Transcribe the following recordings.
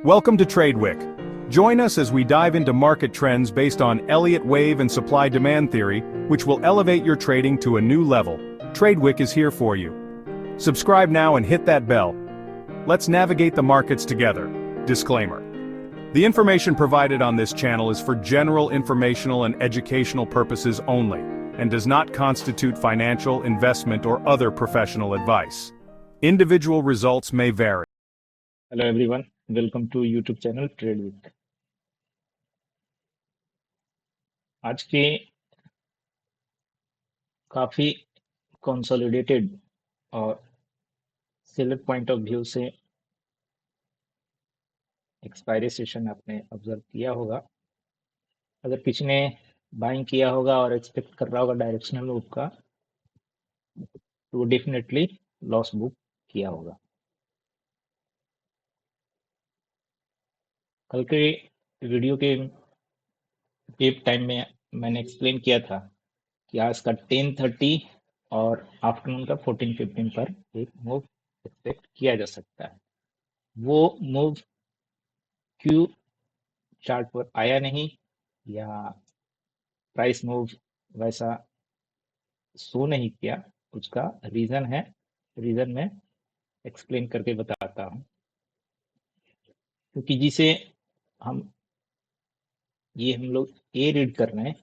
Welcome to TradeWick. Join us as we dive into market trends based on Elliott wave and supply-demand theory, which will elevate your trading to a new level. TradeWick is here for you. Subscribe now and hit that bell. Let's navigate the markets together. Disclaimer. The information provided on this channel is for general informational and educational purposes only, and does not constitute financial, investment, or other professional advice. Individual results may vary. Hello everyone, welcome to YouTube channel TradeWick। आज के काफी consolidated और seller point of view से expiry session आपने observe किया होगा। अगर किसी ने बाइंग किया होगा और एक्सपेक्ट कर रहा होगा डायरेक्शनल मूव का, तो वो डेफिनेटली लॉस बुक किया होगा। कल के वीडियो के डेप टाइम में मैंने एक्सप्लेन किया था कि आज का 10:30 और आफ्टरनून का 14:15 पर एक मूव एक्सपेक्ट किया जा सकता है। वो मूव क्यों चार्ट पर आया नहीं या प्राइस मूव वैसा शो नहीं किया, उसका रीजन है। रीजन मैं एक्सप्लेन करके बताता हूँ। क्योंकि जिसे हम लोग ए रीड कर रहे हैं,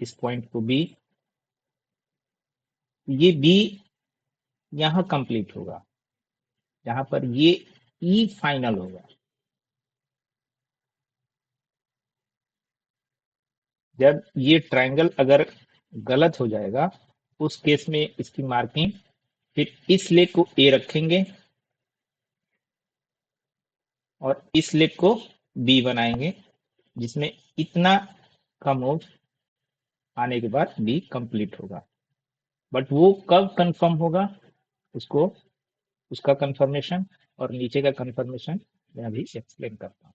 इस पॉइंट को बी, ये बी यहाँ कंप्लीट होगा, यहाँ पर ये ई फाइनल होगा। जब ये ट्रायंगल अगर गलत हो जाएगा, उस केस में इसकी मार्किंग फिर इस लेग को ए रखेंगे और इस लेग को बी बनाएंगे, जिसमें इतना का मूव आने के बाद बी कंप्लीट होगा। बट वो कब कंफर्म होगा, उसका कंफर्मेशन और नीचे का कंफर्मेशन मैं अभी एक्सप्लेन करता हूँ।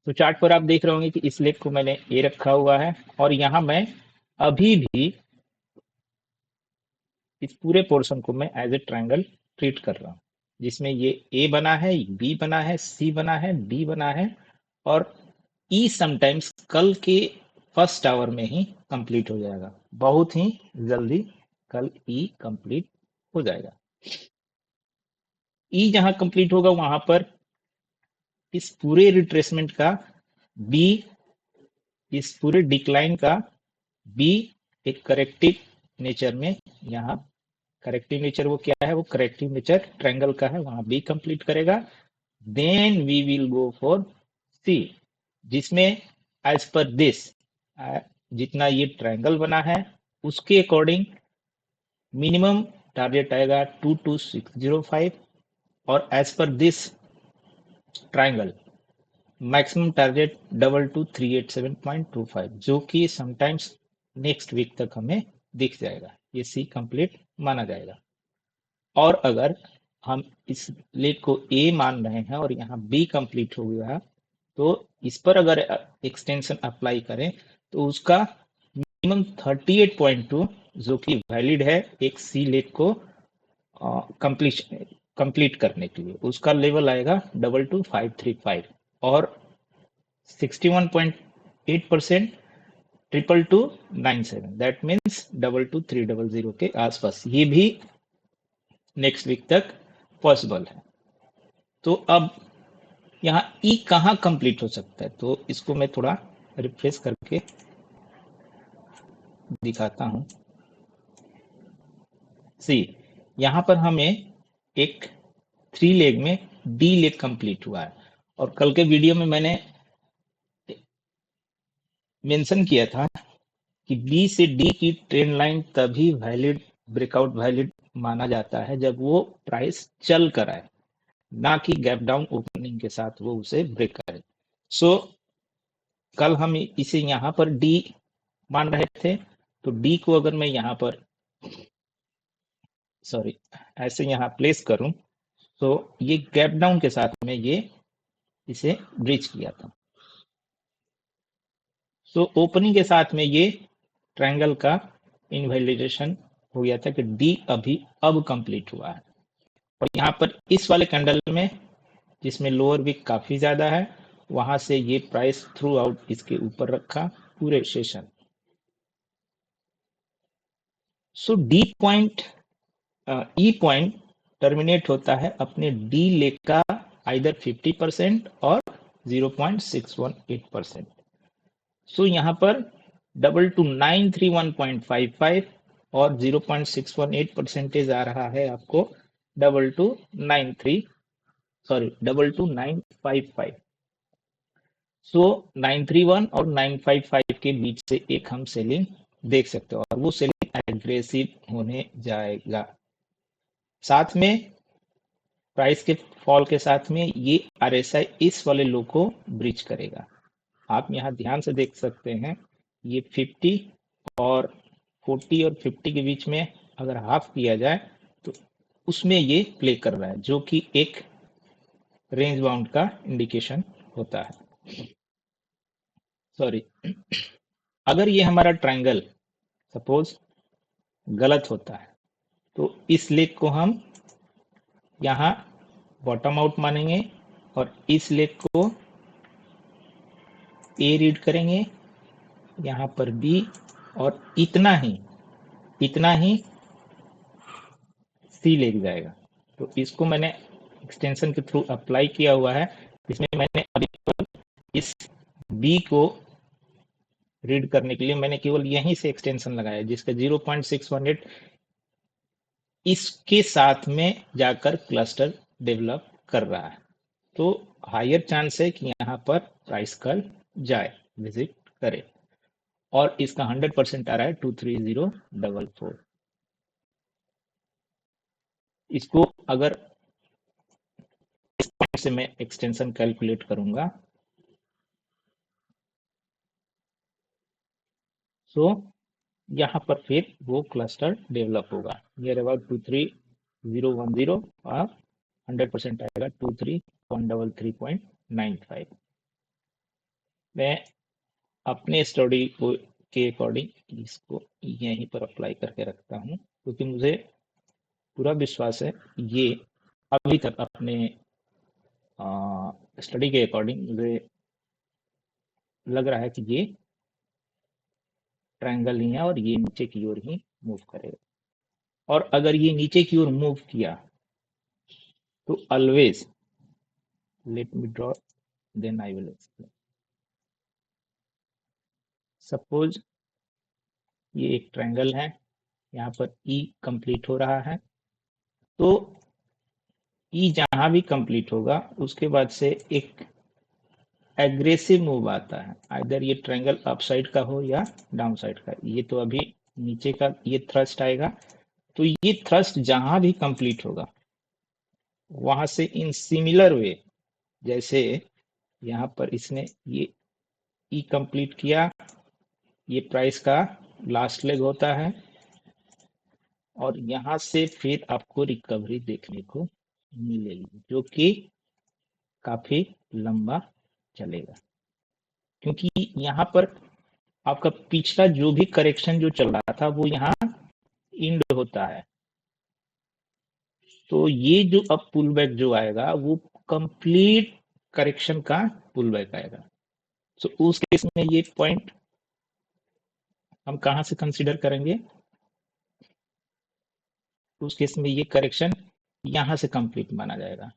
तो चार्ट पर आप देख रहे होंगे कि इस लेग को मैंने ए रखा हुआ है और यहाँ मैं अभी भी इस पूरे पोर्शन को मैं एज ए ट्रायंगल ट्रीट कर रहा हूँ, जिसमें ये ए बना है, बी बना है, सी बना है, डी बना है और ई समटाइम्स कल के फर्स्ट आवर में ही कंप्लीट हो जाएगा। बहुत ही जल्दी कल ई कंप्लीट हो जाएगा। ई जहां कंप्लीट होगा वहां पर इस पूरे रिट्रेसमेंट का बी, इस पूरे डिक्लाइन का बी एक करेक्टिव नेचर में, यहाँ करेक्टिव नेचर वो क्या है, वो करेक्टिव नेचर ट्रायंगल का है, वहां बी कंप्लीट करेगा। Then we will go for C, जिसमें एज पर दिस जितना ये ट्रायंगल बना है उसके अकॉर्डिंग मिनिमम टारगेट आएगा 22605 और as per this triangle maximum target 22387.25, जो कि समटाइम्स नेक्स्ट वीक तक हमें दिख जाएगा। ये सी कंप्लीट माना जाएगा। और अगर हम इस लेग को ए मान रहे हैं और यहाँ बी कंप्लीट हो गया, तो इस पर अगर एक्सटेंशन अप्लाई करें तो उसका मिनिमम 38.2 जो कि वैलिड है एक सी लेग को कंप्लीट करने के लिए, उसका लेवल आएगा 22535 और 61.8% 22297, दैट मीन्स 22300 के आसपास ये भी नेक्स्ट वीक तक पॉसिबल है। तो अब यहाँ ई कहाँ कंप्लीट हो सकता है, तो इसको मैं थोड़ा रिफ्रेश करके दिखाता हूं। सी, यहाँ पर हमें एक 3 लेग में डी लेग कंप्लीट हुआ है और कल के वीडियो में मैंने मेंशन किया था कि बी से डी की ट्रेंड लाइन तभी वैलिड, ब्रेकआउट वैलिड माना जाता है जब वो प्राइस चल कर आए, ना कि गैप डाउन ओपनिंग के साथ वो उसे ब्रेक करे। सो कल हम इसे यहाँ पर डी मान रहे थे, तो डी को अगर मैं यहाँ पर ऐसे यहाँ प्लेस करूं तो ये गैप डाउन के साथ में ये इसे ब्रीच किया था। सो ओपनिंग के साथ में ये ट्रायंगल का इनवैलिडेशन हो गया था कि डी अभी अब कंप्लीट हुआ है और यहाँ पर इस वाले कैंडल में जिसमें लोअर विक काफी ज्यादा है, वहां से ये प्राइस थ्रू आउट इसके ऊपर रखा पूरे session. So D point E point terminate होता है अपने डी लेग का आइदर 50% और 0.618%। सो यहाँ पर डबल टू 931.55 और 0.618 परसेंटेज आ रहा है आपको डबल टू 955। सो 931 और 955 के बीच से एक हम सेलिंग देख सकते हो और वो सेलिंग एग्रेसिव होने जाएगा। साथ में प्राइस के फॉल के साथ में ये RSI इस वाले लो को ब्रीच करेगा। आप यहाँ ध्यान से देख सकते हैं, ये 50 और 40 और 50 के बीच में अगर हाफ किया जाए तो उसमें ये प्ले कर रहा है, जो कि एक रेंज बाउंड का इंडिकेशन होता है। सॉरी, अगर ये हमारा ट्रायंगल सपोज गलत होता है तो इस लेग को हम यहाँ बॉटम आउट मानेंगे और इस लेग को ए रीड करेंगे, यहाँ पर बी, और इतना ही सी लेग जाएगा। तो इसको मैंने एक्सटेंशन के थ्रू अप्लाई किया हुआ है, इसमें मैंने अभी इस बी को रीड करने के लिए मैंने केवल यहीं से एक्सटेंशन लगाया, जिसका 0.618 इसके साथ में जाकर क्लस्टर डेवलप कर रहा है। तो हायर चांस है कि यहाँ पर प्राइस कल जाए, विजिट करे, और इसका 100% आ रहा है 23044। इसको अगर इस पॉइंट से मैं एक्सटेंशन कैलकुलेट करूंगा, सो यहाँ पर फिर वो क्लस्टर डेवलप होगा नियर अबाउट 23010 और 100% आएगा 23.33.95। मैं अपने स्टडी को के अकॉर्डिंग इसको यहीं पर अप्लाई करके रखता हूँ, क्योंकि मुझे पूरा विश्वास है ये अभी तक अपने स्टडी के अकॉर्डिंग मुझे लग रहा है कि ये ट्रायंगल ही है और ये नीचे की ओर ही मूव करेगा। और अगर ये नीचे की ओर मूव किया तो always let me draw, then I will explain. Suppose ये एक ट्रायंगल है, यहाँ पर ई कंप्लीट हो रहा है, तो ई जहां भी कंप्लीट होगा उसके बाद से एक एग्रेसिव मूव आता है, आइदर ये ट्रायंगल अप साइड का हो या डाउन साइड का। ये तो अभी नीचे का ये थ्रस्ट आएगा, तो ये थ्रस्ट जहां भी कंप्लीट होगा वहां से इन सिमिलर वे, जैसे यहाँ पर इसने ये ई कंप्लीट किया, ये प्राइस का लास्ट लेग होता है, और यहाँ से फिर आपको रिकवरी देखने को मिलेगी, जो कि काफी लंबा चलेगा, क्योंकि यहाँ पर आपका पिछला जो भी करेक्शन जो चल रहा था वो यहाँ इंड होता है। तो ये जो अब पुल बैक जो आएगा वो कंप्लीट करेक्शन का पुल बैक आएगा। तो उस केस में ये पॉइंट हम कहां से कंसीडर करेंगे, उस केस में ये करेक्शन यहां से कंप्लीट माना जाएगा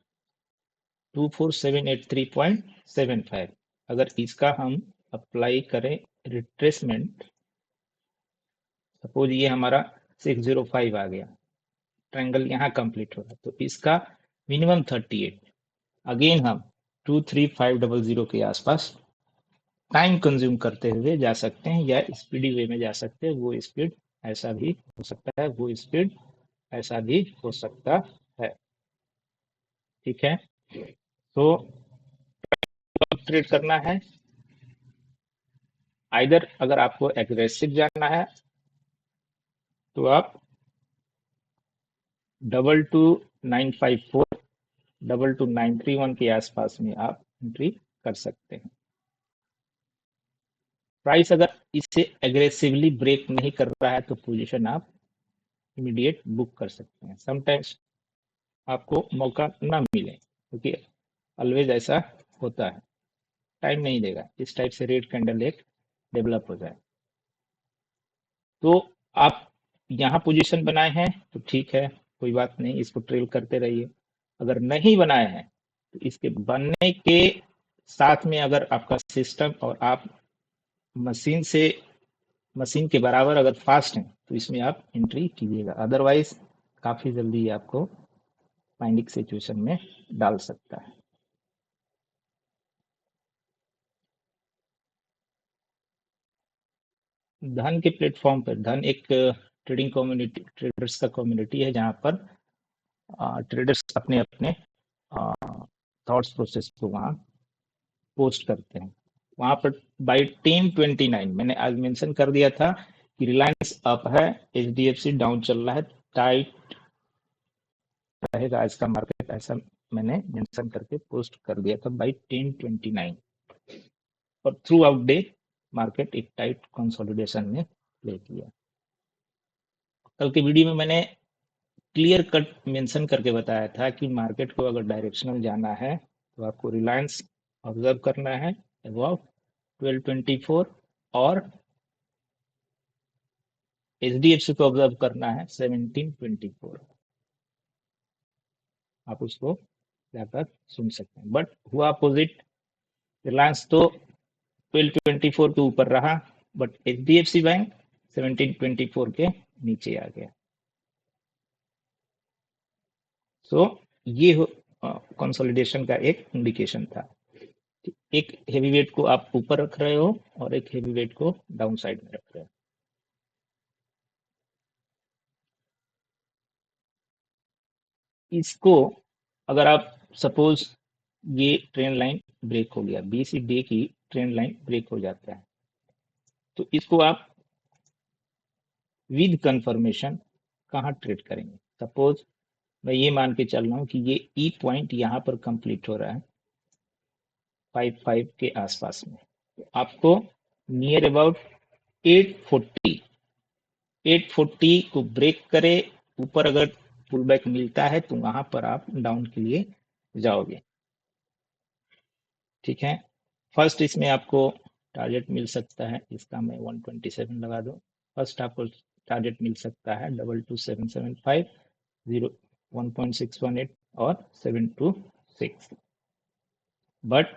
24783.75। अगर इसका हम अप्लाई करें रिट्रेसमेंट, सपोज ये हमारा 605 आ गया, ट्रायंगल यहाँ कंप्लीट हो रहा है, तो इसका मिनिमम 38, अगेन हम 23500 के आसपास टाइम कंज्यूम करते हुए जा सकते हैं, या स्पीडी वे में जा सकते हैं। वो स्पीड ऐसा भी हो सकता है, वो स्पीड ऐसा भी हो सकता है। ठीक है, तो ट्रेड करना है, आइदर अगर आपको एग्रेसिव जाना है तो आप 22954 22931 के आसपास में आप एंट्री कर सकते हैं। प्राइस अगर इसे एग्रेसिवली ब्रेक नहीं कर रहा है तो पोजीशन आप इमीडिएट बुक कर सकते हैं। समटाइम्स आपको मौका ना मिले, क्योंकि ऑलवेज ऐसा होता है, टाइम नहीं देगा इस टाइप से रेड कैंडल एक डेवलप हो जाए। तो आप यहाँ पोजीशन बनाए हैं तो ठीक है, कोई बात नहीं, इसको ट्रेल करते रहिए। अगर नहीं बनाए हैं तो इसके बनने के साथ में अगर आपका सिस्टम और आप मशीन से मशीन के बराबर अगर फास्ट हैं तो इसमें आप एंट्री कीजिएगा, अदरवाइज काफी जल्दी ये आपको पैनिक सिचुएशन में डाल सकता है। धन के प्लेटफॉर्म पर, धन एक ट्रेडिंग कम्युनिटी, ट्रेडर्स का कम्युनिटी है जहां पर ट्रेडर्स अपने अपने थॉट्स प्रोसेस को वहाँ पोस्ट करते हैं। वहां पर बाई 10:29 मैंने आज मेंशन कर दिया था कि रिलायंस अप है, एचडीएफसी डाउन चल रहा है, टाइट रहेगा आज का मार्केट, ऐसा मैंने मेंशन करके पोस्ट कर दिया था बाई 10:29। और थ्रू आउट डे मार्केट एक टाइट कंसोलिडेशन में प्ले किया। कल के वीडियो में मैंने क्लियर कट मेंशन करके बताया था कि मार्केट को अगर डायरेक्शनल जाना है तो आपको रिलायंस ऑब्जर्व करना है अबव 1224 और एचडीएफसी को ऑब्जर्व करना है 1724। आप उसको जाकर सुन सकते हैं, बट हुआ अपोजिट, रिलायंस तो 1224 के ऊपर रहा बट एचडीएफसी बैंक 1724 के नीचे आ गया। सो ये कंसोलिडेशन का एक इंडिकेशन था। एक हेवी वेट को आप ऊपर रख रहे हो और एक हेवी वेट को डाउन साइड में रख रहे हो। इसको अगर आप सपोज ये ट्रेंड लाइन ब्रेक हो गया, बी सी डी की ट्रेंड लाइन ब्रेक हो जाता है, तो इसको आप विद कंफर्मेशन कहाँ ट्रेड करेंगे। सपोज मैं ये मान के चल रहा हूँ कि ये ई पॉइंट यहाँ पर कंप्लीट हो रहा है 55 के आसपास में, तो आपको नियर अबाउट 840 को ब्रेक करे ऊपर अगर पुल बैक मिलता है तो वहां पर आप डाउन के लिए जाओगे। ठीक है, फर्स्ट इसमें आपको टारगेट मिल सकता है, इसका मैं 127 लगा दूं। फर्स्ट आपको टारगेट मिल सकता है 22775, 1.618 और 726। बट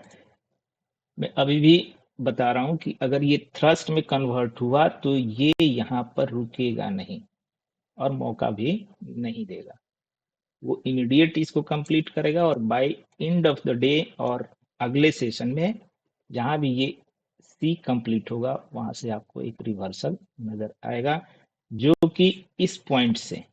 मैं अभी भी बता रहा हूं कि अगर ये थ्रस्ट में कन्वर्ट हुआ तो ये यहाँ पर रुकेगा नहीं और मौका भी नहीं देगा, वो इमीडिएट इसको कंप्लीट करेगा और by end of the day और अगले सेशन में जहां भी ये सी कंप्लीट होगा वहां से आपको एक रिवर्सल नजर आएगा, जो कि इस पॉइंट से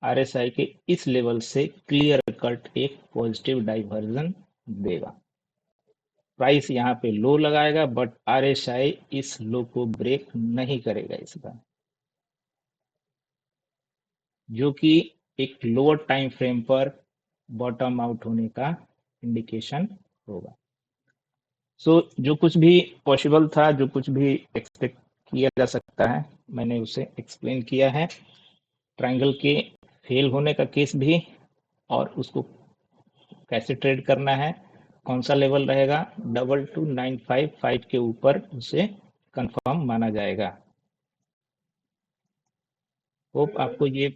आरएसआई के इस लेवल से क्लियर कट एक पॉजिटिव डाइवर्जन देगा। प्राइस यहाँ पे लो लगाएगा बट आरएसआई इस लो को ब्रेक नहीं करेगा इसका, जो कि एक लोअर टाइम फ्रेम पर बॉटम आउट होने का इंडिकेशन होगा। सो जो कुछ भी पॉसिबल था, जो कुछ भी एक्सपेक्ट किया जा सकता है, मैंने उसे एक्सप्लेन किया है। ट्रायंगल के फेल होने का केस भी और उसको कैसे ट्रेड करना है, कौन सा लेवल रहेगा, 22955 के ऊपर उसे कंफर्म माना जाएगा। होप आपको ये